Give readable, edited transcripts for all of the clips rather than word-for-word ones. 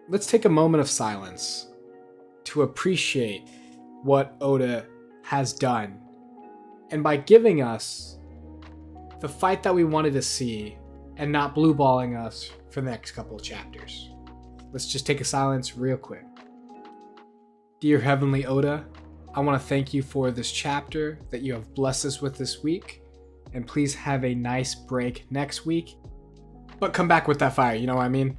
let's take a moment of silence to appreciate what Oda has done. And by giving us the fight that we wanted to see and not blue balling us for the next couple of chapters. Let's just take a silence real quick. Dear Heavenly Oda, I want to thank you for this chapter that you have blessed us with this week. And please have a nice break next week. But come back with that fire, you know what I mean?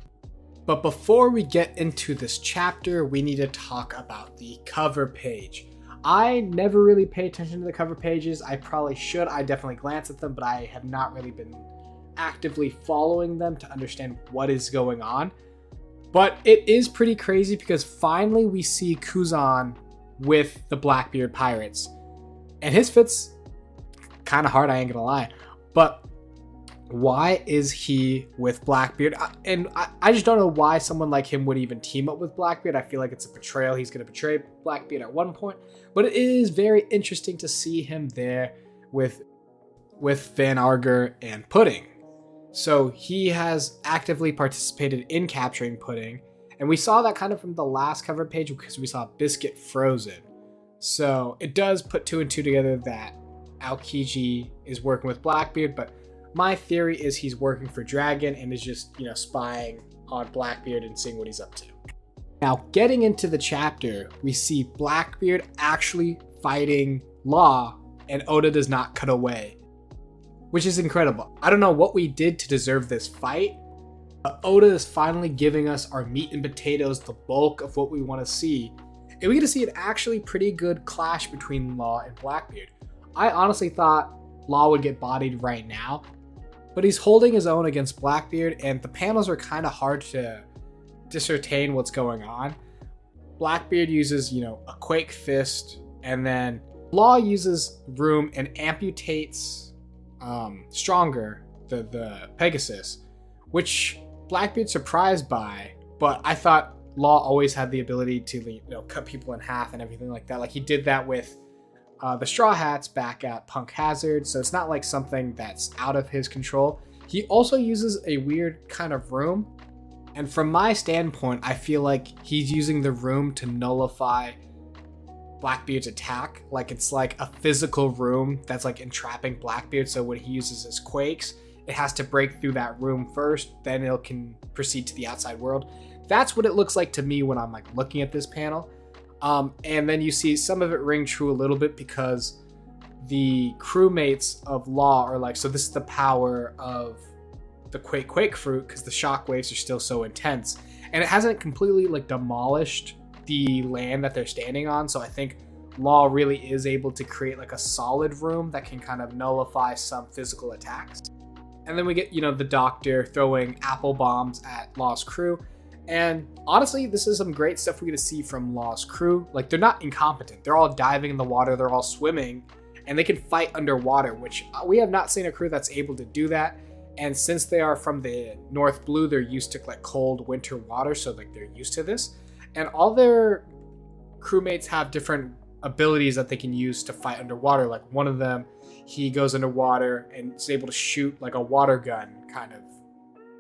But before we get into this chapter, we need to talk about the cover page. I never really pay attention to the cover pages. I probably should. I definitely glance at them, but I have not really been actively following them to understand what is going on. But it is pretty crazy because finally we see Kuzan with the Blackbeard pirates. And his fit's kind of hard, I ain't gonna lie. But why is he with Blackbeard? And I just don't know why someone like him would even team up with Blackbeard. I feel like it's a betrayal. He's going to betray Blackbeard at one point. But it is very interesting to see him there with Van Arger and Pudding. So he has actively participated in capturing Pudding. And we saw that kind of from the last cover page because we saw Biscuit frozen. So it does put two and two together that Aokiji is working with Blackbeard, but my theory is he's working for Dragon and is just, spying on Blackbeard and seeing what he's up to. Now, getting into the chapter, we see Blackbeard actually fighting Law, and Oda does not cut away, which is incredible. I don't know what we did to deserve this fight, but Oda is finally giving us our meat and potatoes, the bulk of what we want to see. And we get to see an actually pretty good clash between Law and Blackbeard. I honestly thought Law would get bodied right now, but he's holding his own against Blackbeard, and the panels are kind of hard to discern what's going on. Blackbeard uses, a Quake Fist, and then Law uses Room and amputates Stronger, the Pegasus, which Blackbeard's surprised by, but I thought Law always had the ability to, cut people in half and everything like that. Like he did that with the Straw Hats back at Punk Hazard, so it's not like something that's out of his control. He also uses a weird kind of room, and from my standpoint, I feel like he's using the room to nullify Blackbeard's attack. Like it's like a physical room that's like entrapping Blackbeard, so when he uses his quakes, it has to break through that room first, then it can proceed to the outside world. That's what it looks like to me when I'm like looking at this panel. And then you see some of it ring true a little bit because the crewmates of Law are like, so this is the power of the Quake Fruit because the shockwaves are still so intense. And it hasn't completely like demolished the land that they're standing on. So I think Law really is able to create like a solid room that can kind of nullify some physical attacks. And then we get, the Doctor throwing apple bombs at Law's crew. And honestly, this is some great stuff we get to see from Law's crew. Like, they're not incompetent. They're all diving in the water. They're all swimming. And they can fight underwater, which we have not seen a crew that's able to do that. And since they are from the North Blue, they're used to, like, cold winter water. So, like, they're used to this. And all their crewmates have different abilities that they can use to fight underwater. Like, one of them, he goes underwater and is able to shoot, like, a water gun kind of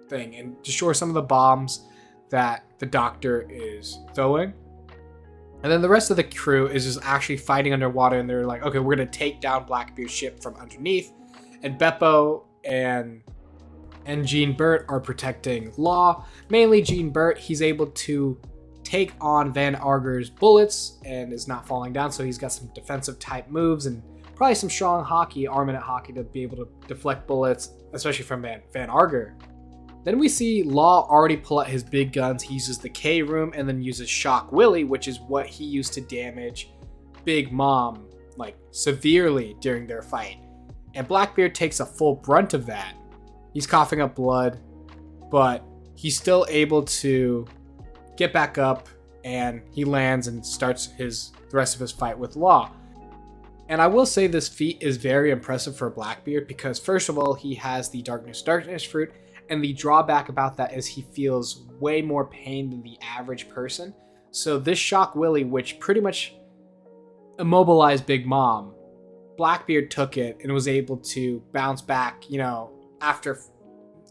thing. And destroy some of the bombs that the Doctor is throwing. And then the rest of the crew is just actually fighting underwater, and they're like, okay, we're going to take down Blackbeard's ship from underneath. And Beppo and Jean Burt are protecting Law. Mainly Jean Burt, he's able to take on Van Arger's bullets and is not falling down, so he's got some defensive type moves and probably some strong armament hockey to be able to deflect bullets, especially from Van Arger. Then we see Law already pull out his big guns. He uses the K room and then uses Shock Willie, which is what he used to damage Big Mom, like, severely during their fight. And Blackbeard takes a full brunt of that. He's coughing up blood, but he's still able to get back up, and he lands and starts the rest of his fight with Law. And I will say this feat is very impressive for Blackbeard because, first of all, he has the Darkness fruit, and the drawback about that is he feels way more pain than the average person. So this Shock Willie, which pretty much immobilized Big Mom, Blackbeard took it and was able to bounce back, after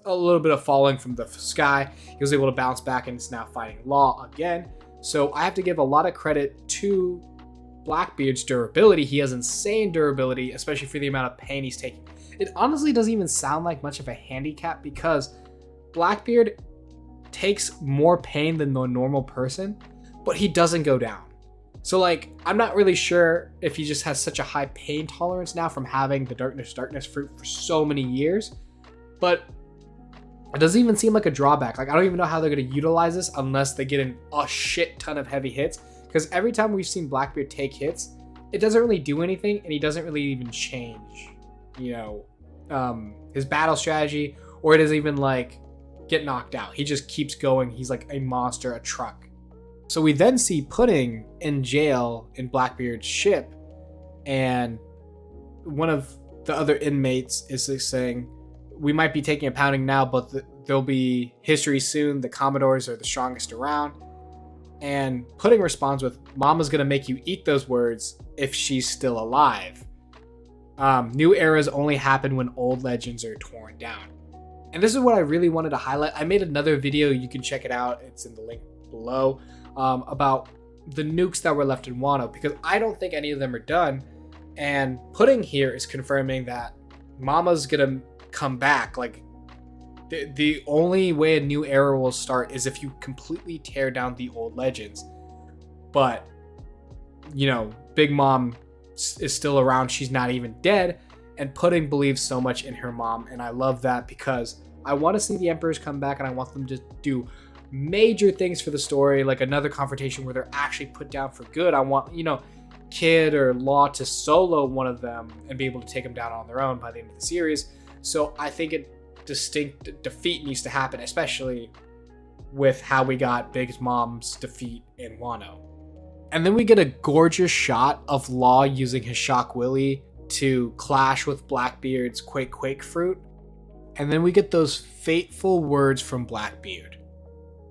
a little bit of falling from the sky. He was able to bounce back and is now fighting Law again. So I have to give a lot of credit to Blackbeard's durability. He has insane durability, especially for the amount of pain he's taking. It honestly doesn't even sound like much of a handicap because Blackbeard takes more pain than the normal person, but he doesn't go down. So like, I'm not really sure if he just has such a high pain tolerance now from having the darkness fruit for so many years, but it doesn't even seem like a drawback. Like, I don't even know how they're going to utilize this unless they get in a shit ton of heavy hits, because every time we've seen Blackbeard take hits, it doesn't really do anything, and he doesn't really even change, you know, his battle strategy, or it doesn't even like get knocked out. He just keeps going. He's like a monster, a truck. So we then see Pudding in jail in Blackbeard's ship, and one of the other inmates is saying, we might be taking a pounding now, but there'll be history soon. The Commodores are the strongest around. And Pudding responds with, Mama's gonna make you eat those words if she's still alive. New eras only happen when old legends are torn down. And this is what I really wanted to highlight. I made another video, you can check it out, it's in the link below, about the nukes that were left in Wano, because I don't think any of them are done. And Pudding here is confirming that Mama's gonna come back. Like, the only way a new era will start is if you completely tear down the old legends. But, you know, Big Mom is still around. She's not even dead. And Pudding believes so much in her mom. And I love that because I want to see the Emperors come back, and I want them to do major things for the story, like another confrontation where they're actually put down for good. I want, you know, Kid or Law to solo one of them and be able to take them down on their own by the end of the series. So I think a distinct defeat needs to happen, especially with how we got Big Mom's defeat in Wano. And then we get a gorgeous shot of Law using his Shock Willy to clash with Blackbeard's Quake fruit. And then we get those fateful words from Blackbeard.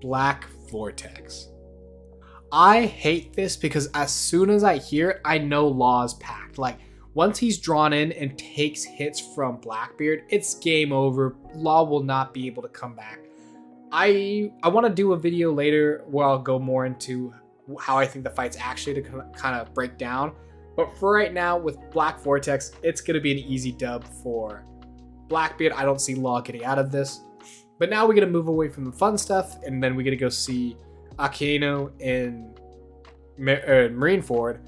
Black Vortex. I hate this because as soon as I hear it, I know Law's packed. Like, once he's drawn in and takes hits from Blackbeard, it's game over. Law will not be able to come back. I want to do a video later where I'll go more into how I think the fight's actually to kind of break down. But for right now, with Black Vortex, it's going to be an easy dub for Blackbeard. I don't see Law getting out of this. But now we're going to move away from the fun stuff, and then we're going to go see Eiichiro in Marineford.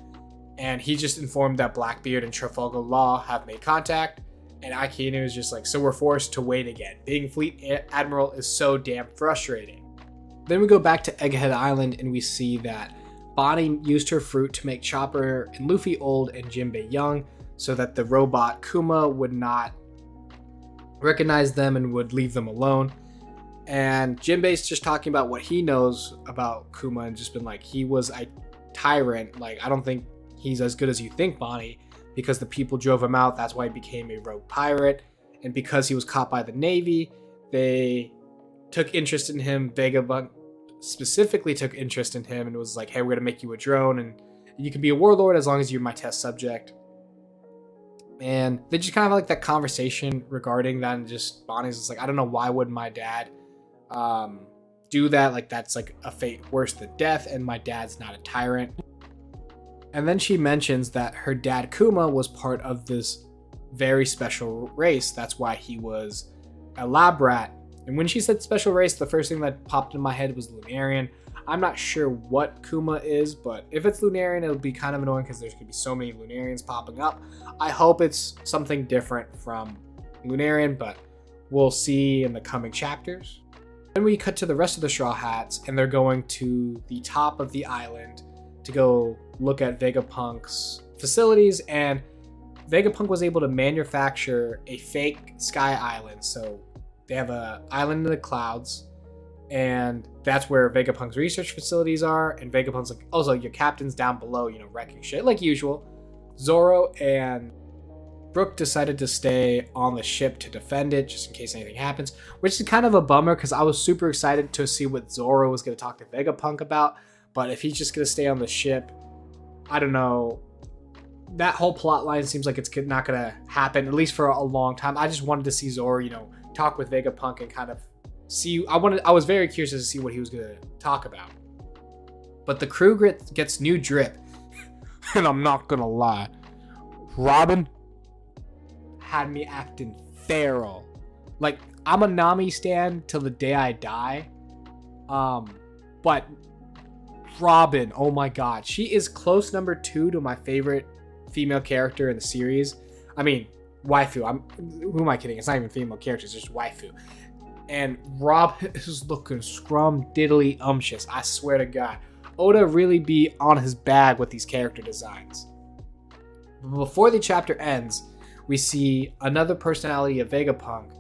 And he just informed that Blackbeard and Trafalgar Law have made contact. And Eiichiro is just like, so we're forced to wait again. Being Fleet Admiral is so damn frustrating. Then we go back to Egghead Island and we see that Bonnie used her fruit to make Chopper and Luffy old and Jinbei young, so that the robot Kuma would not recognize them and would leave them alone. And Jinbei's just talking about what he knows about Kuma and just been like, he was a tyrant. Like, I don't think he's as good as you think, Bonnie, because the people drove him out. That's why he became a rogue pirate. And because he was caught by the Navy, they took interest in him. Vegapunk specifically took interest in him and was like, hey, we're going to make you a drone and you can be a warlord as long as you're my test subject. And they just kind of like that conversation regarding that, and just Bonnie's just like, I don't know, why would my dad do that? Like, that's like a fate worse than death, and my dad's not a tyrant. And then she mentions that her dad Kuma was part of this very special race. That's why he was a lab rat. And when she said special race, the first thing that popped in my head was Lunarian. I'm not sure what Kuma is, but if it's Lunarian, it'll be kind of annoying because there's going to be so many Lunarians popping up. I hope it's something different from Lunarian, but we'll see in the coming chapters. Then we cut to the rest of the Straw Hats, and they're going to the top of the island to go look at Vegapunk's facilities, and Vegapunk was able to manufacture a fake sky island. So they have an island in the clouds, and that's where Vegapunk's research facilities are. And Vegapunk's like, also, your captain's down below, you know, wrecking shit like usual. Zoro and Brook decided to stay on the ship to defend it just in case anything happens, which is kind of a bummer because I was super excited to see what Zoro was going to talk to Vegapunk about. But if he's just going to stay on the ship, I don't know. That whole plot line seems like it's not going to happen, at least for a long time. I just wanted to see Zoro, you know, talk with Vegapunk and kind of see. I was very curious to see what he was gonna talk about. But the crew gets new drip, and I'm not gonna lie, Robin had me acting feral. Like, I'm a Nami stan till the day I die. But Robin, oh my god, she is close number 2 to my favorite female character in the series. I mean, waifu. Who am I kidding? It's not even female characters, it's just waifu. And Robin is looking scrum diddly umptious. I swear to God, Oda really be on his bag with these character designs. Before the chapter ends, we see another personality of Vegapunk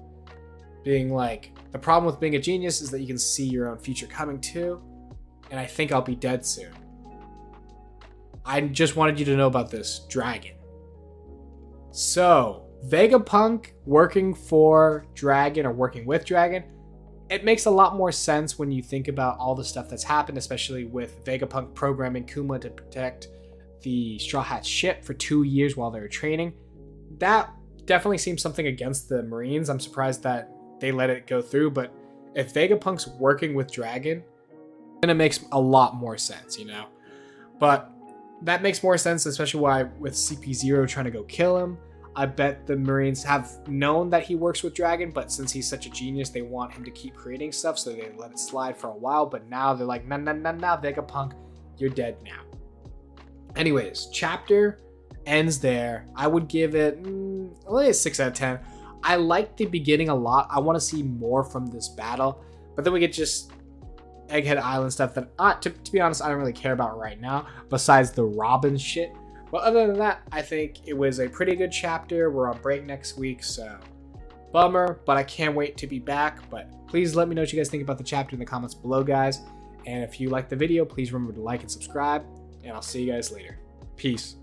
being like, the problem with being a genius is that you can see your own future coming too, and I think I'll be dead soon. I just wanted you to know about this dragon. So, Vegapunk working for Dragon or working with Dragon, it makes a lot more sense when you think about all the stuff that's happened, especially with Vegapunk programming Kuma to protect the Straw Hat ship for 2 years while they were training. That definitely seems something against the Marines. I'm surprised that they let it go through, but if Vegapunk's working with Dragon, then it makes a lot more sense, you know? But that makes more sense, especially why with CP0 trying to go kill him. I bet the Marines have known that he works with Dragon, but since he's such a genius, they want him to keep creating stuff, so they let it slide for a while, but now they're like, nah, Vegapunk, you're dead now. Anyways, chapter ends there. I would give it only a 6 out of 10. I like the beginning a lot. I want to see more from this battle, but then we get just Egghead Island stuff that, to be honest, I don't really care about right now, besides the Robin shit. But other than that, I think it was a pretty good chapter. We're on break next week, so bummer, but I can't wait to be back. But please let me know what you guys think about the chapter in the comments below, guys. And if you liked the video, please remember to like and subscribe, and I'll see you guys later. Peace.